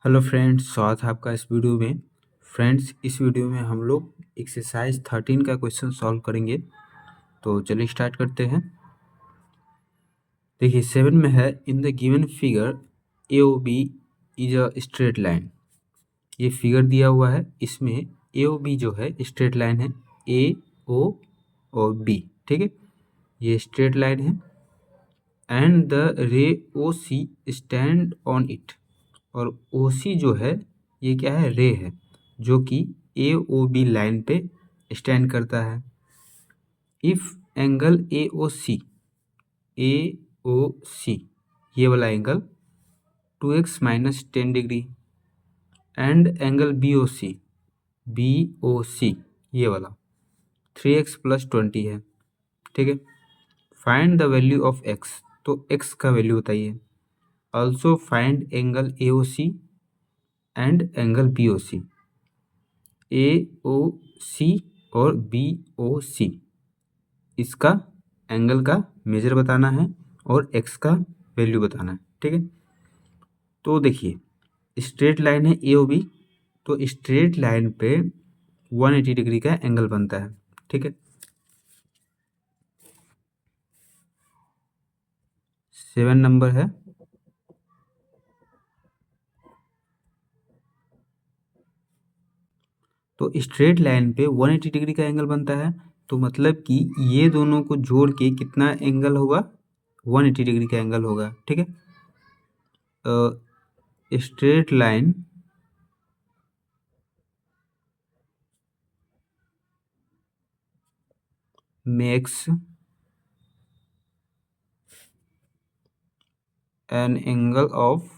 Hello friends, स्वागत है आपका इस वीडियो में। फ्रेंड्स, इस वीडियो में हम लोग एक्सरसाइज 13 का क्वेश्चन सॉल्व करेंगे। तो चलिए स्टार्ट करते हैं। देखिए 7 में है, in the given figure A O B is a straight line. ये फिगर दिया हुआ है, इसमें ए ओ बी जो है स्ट्रेट लाइन है, ए ओ और बी, ठीक है, ये स्ट्रेट लाइन है। And the ray O C stand on it, और ओ सी जो है ये क्या है, रे है, जो कि ए ओ बी लाइन पे स्टैंड करता है। If angle A O C ये वाला एंगल 2x minus 10 degree and angle B O C ये वाला 3x प्लस 20 है, ठीक है। Find the value of x, तो x का वैल्यू बताइए। Also find angle A O C and angle B O C. A O C और B O सी, इसका एंगल का मेजर बताना है और एक्स का वैल्यू बताना है, ठीक है। तो देखिए स्ट्रेट लाइन है ए ओ बी, तो स्ट्रेट लाइन पे 180 डिग्री का एंगल बनता है, ठीक है। 7 नंबर है, तो स्ट्रेट लाइन पे 180 डिग्री का एंगल बनता है, तो मतलब कि ये दोनों को जोड़ के कितना एंगल होगा, 180 डिग्री का एंगल होगा, ठीक है। Straight line makes an angle of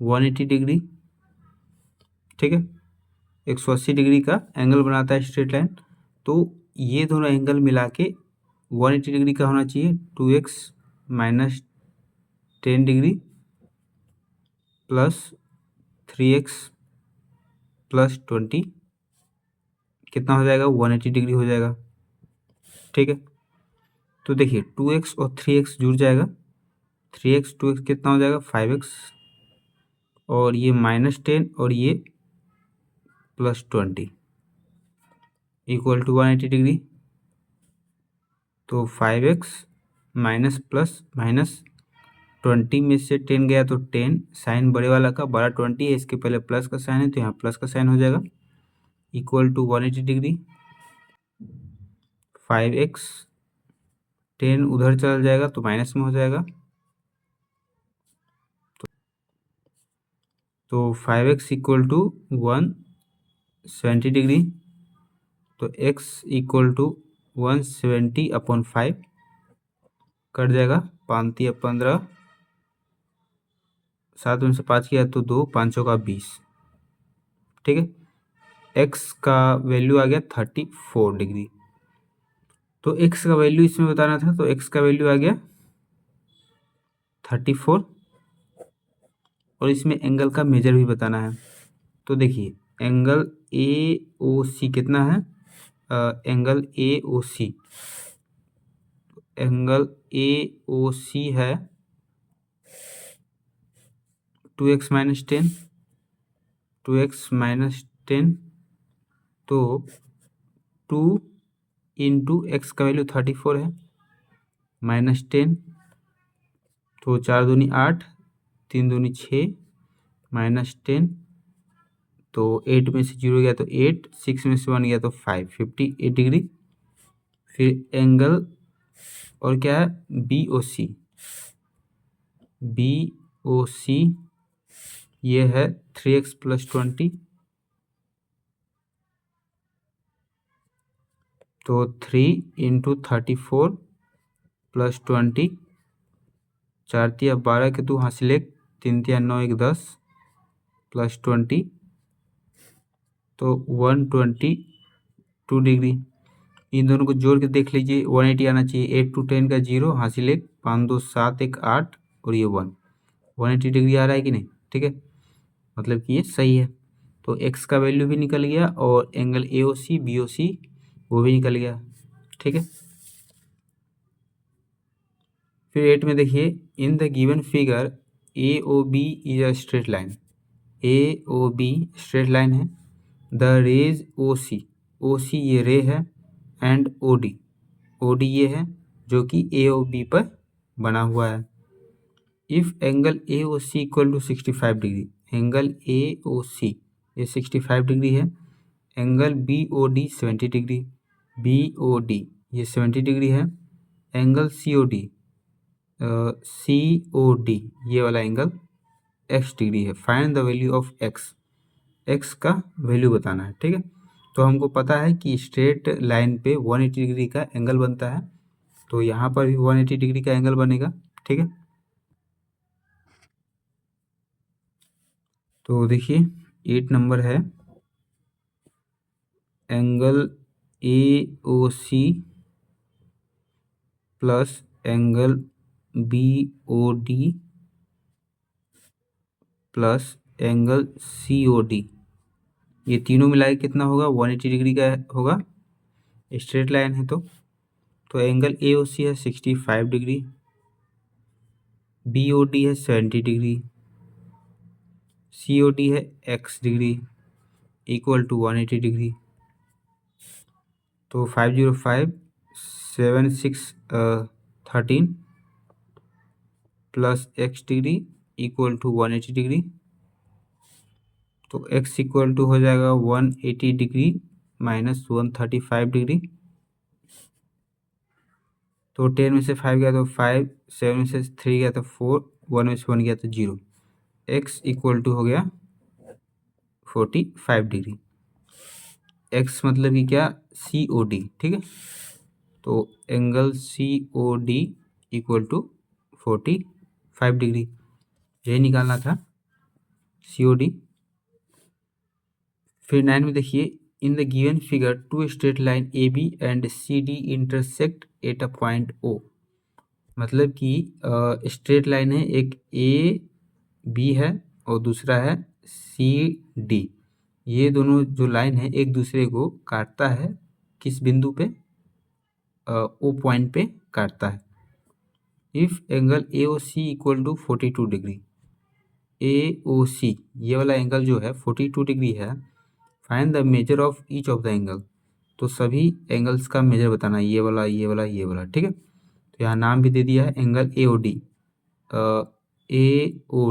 180 degree, ठीक है। 180 डिग्री का एंगल बनाता है स्ट्रेट लाइन, तो ये दोनों एंगल मिला के 180 डिग्री का होना चाहिए। 2x minus 10 degree plus 3x plus 20 कितना हो जाएगा, 180 डिग्री हो जाएगा, ठीक है। तो देखिए 2x और 3x जुड़ जाएगा, 3x 2x कितना हो जाएगा, 5x, और ये -10 और ये प्लस 20 इक्वल टू 180 डिग्री। तो 5x माइनस प्लस माइनस 20 में से 10 गया तो 10, साइन बड़े वाला का बड़ा 20 है, इसके पहले प्लस का साइन है तो यहाँ प्लस का साइन हो जाएगा, इक्वल टू 180 डिग्री। 5x 10 उधर चल जाएगा तो माइनस में हो जाएगा, तो 5x इक्वल टू 170 डिग्री। तो x इक्वल टू 170/5 कट जाएगा, 5×3 = 15, 7 में से 5 किया तो 2, 5×4 = 20, ठीक है। x का वैल्यू आ गया 34 डिग्री। तो x का वैल्यू इसमें बताना था, तो x का वैल्यू आ गया 34, और इसमें एंगल का मेजर भी बताना है। तो देखिए एंगल ए ओ सी कितना है, angle A O C, angle A O सी है 2x माइनस 10, 2x माइनस 10, तो 2 इंटू एक्स का वैल्यू 34 है, माइनस 10, तो 4 दूनी 8, 3 दूनी 6, माइनस 10, तो 8 में से 0 गया तो 8, 6 में से 1 गया तो 5, 58 डिग्री। फिर एंगल और क्या है, बी ओ सी, बी ओ सी ये है 3x प्लस 20, तो 3 इंटू 34 प्लस 20, 4×3 = 12 के 2 हासिल 1, 3×3 = 9, 1 10 प्लस 20, तो 122 डिग्री। इन दोनों को जोड़ के देख लीजिए, 180 आना चाहिए, 8 to 10 का 0 हासिल 1, 5 2 7 1 8 और ये 180 डिग्री आ रहा है कि नहीं, ठीक है, मतलब कि ये सही है। तो x का वैल्यू भी निकल गया और angle A O C B O सी वो भी निकल गया, ठीक है। फिर 8 में देखिए, in the given figure A O B is a straight line. A O B straight line है। द रेज ओ सी ये रे है, एंड ओ डी ये है जो कि ए ओ बी पर बना हुआ है। If angle A O C equal to 65 degree, angle A O C ये 65 डिग्री है। Angle B O D 70 degree, B O D ये 70 डिग्री है। एंगल सी ओ डी ये वाला एंगल एक्स डिग्री है। Find the value of x का value बताना है। ठीक है, तो हमको पता है कि स्ट्रेट लाइन पे 180 डिग्री का एंगल बनता है, तो यहाँ पर भी 180 डिग्री का एंगल बनेगा। ठीक है, तो देखिए 8 नंबर है, angle A O C plus angle B O D plus angle C O D, ये तीनों मिलाके कितना होगा? 180 डिग्री का होगा। स्ट्रेट लाइन है तो एंगल ए ओ सी है 65 डिग्री, बी ओ डी है 70 डिग्री, सी ओ डी है x degree, equal to 180 degree. तो 505 7 6 13 plus x degree equal to 180 degree. तो एक्स इक्वल टू हो जाएगा 180 डिग्री माइनस 135 डिग्री। तो 10 में से 5 गया तो 5, 7 में से 3 गया तो 4, 1 में से 1 गया तो 0। एक्स इक्वल टू हो गया 45 डिग्री। एक्स मतलब कि क्या? C O D. ठीक है, तो angle C O D equal to 45 degree, यही निकालना था सी ओ डी। फिर 9 में देखिए, in the given figure two straight line A B and C D intersect at a point O. मतलब कि स्ट्रेट लाइन है, एक ए बी है और दूसरा है सी डी। ये दोनों जो लाइन है एक दूसरे को काटता है, किस बिंदु पे? ओ पॉइंट पे काटता है। If angle A O C equal to 42 degree, A O C ये वाला एंगल जो है 42 डिग्री है, find the measure of each of the angle. तो सभी एंगल्स का मेजर बताना है, ये वाला ये वाला ये वाला। ठीक है, तो यहाँ नाम भी दे दिया है, एंगल ए ओ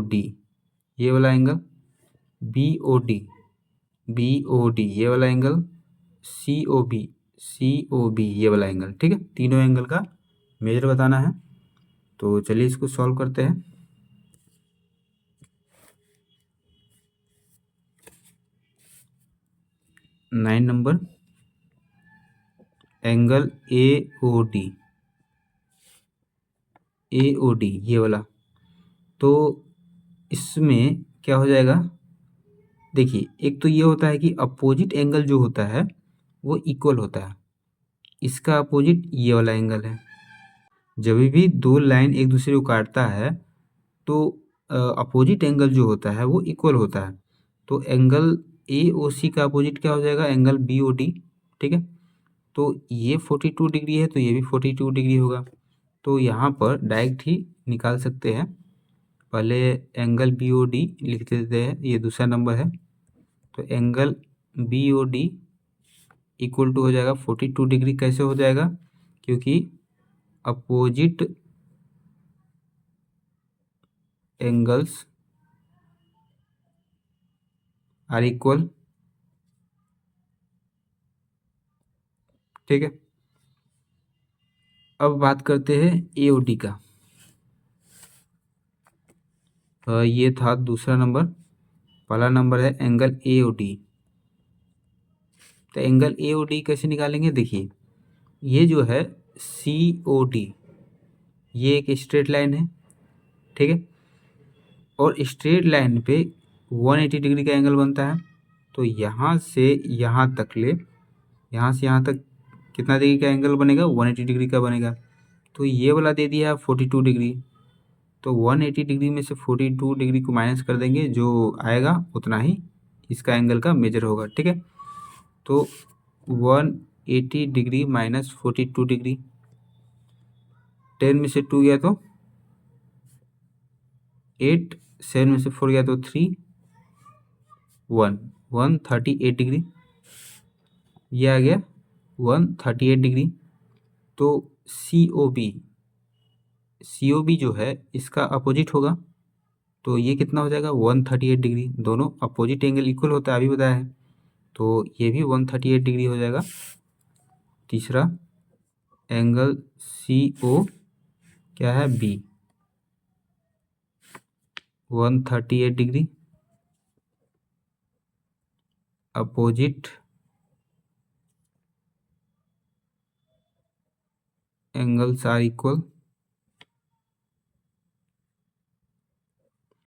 डी, ये वाला एंगल, बी ओ डी ये वाला एंगल, सी ओ बी ये वाला एंगल। ठीक है, तीनों एंगल का मेजर बताना है। तो चलिए इसको सॉल्व करते हैं। Nine number, angle A O D ये वाला, तो इसमें क्या हो जाएगा? देखिए, एक तो ये होता है कि अपोजिट एंगल जो होता है वो इक्वल होता है। इसका अपोजिट ये वाला एंगल है। जब भी दो लाइन एक दूसरे को काटता है तो अपोजिट एंगल जो होता है वो इक्वल होता है। तो एंगल ए ओ सी का अपोजिट क्या हो जाएगा? Angle B O D. ठीक है, तो ये 42 डिग्री है तो ये भी 42 डिग्री होगा। तो यहाँ पर डायरेक्ट ही निकाल सकते हैं। पहले एंगल बी ओ डी लिख देते हैं, ये दूसरा नंबर है। तो angle B O D equal to हो जाएगा 42 डिग्री। कैसे हो जाएगा? क्योंकि अपोजिट एंगल्स आर इक्वल। ठीक है, अब बात करते हैं ए ओ डी का। ये था दूसरा नंबर। पहला नंबर है एंगल ए ओ डी। तो एंगल ए ओ डी कैसे निकालेंगे? देखिए, ये जो है सी ओ डी, ये एक स्ट्रेट लाइन है। ठीक है, और स्ट्रेट लाइन पे 180 डिग्री का एंगल बनता है। तो यहाँ से यहाँ तक यहाँ से यहाँ तक कितना डिग्री का एंगल बनेगा? 180 डिग्री का बनेगा। तो ये वाला दे दिया 42 डिग्री। तो 180 डिग्री में से 42 डिग्री को माइनस कर देंगे, जो आएगा उतना ही इसका एंगल का मेजर होगा। ठीक है, तो 180 डिग्री माइनस 42 डिग्री, 10 में से 2 गया तो 8, 7 में से 4 गया तो 3, 1, 138 डिग्री, ये आ गया 138 डिग्री। तो सी ओ बी जो है इसका अपोजिट होगा, तो ये कितना हो जाएगा 138 डिग्री। दोनों अपोजिट एंगल इक्वल होता है, अभी बताया है, तो ये भी 138 डिग्री हो जाएगा। तीसरा एंगल सी ओ क्या है B, 138 degree, opposite angles are equal,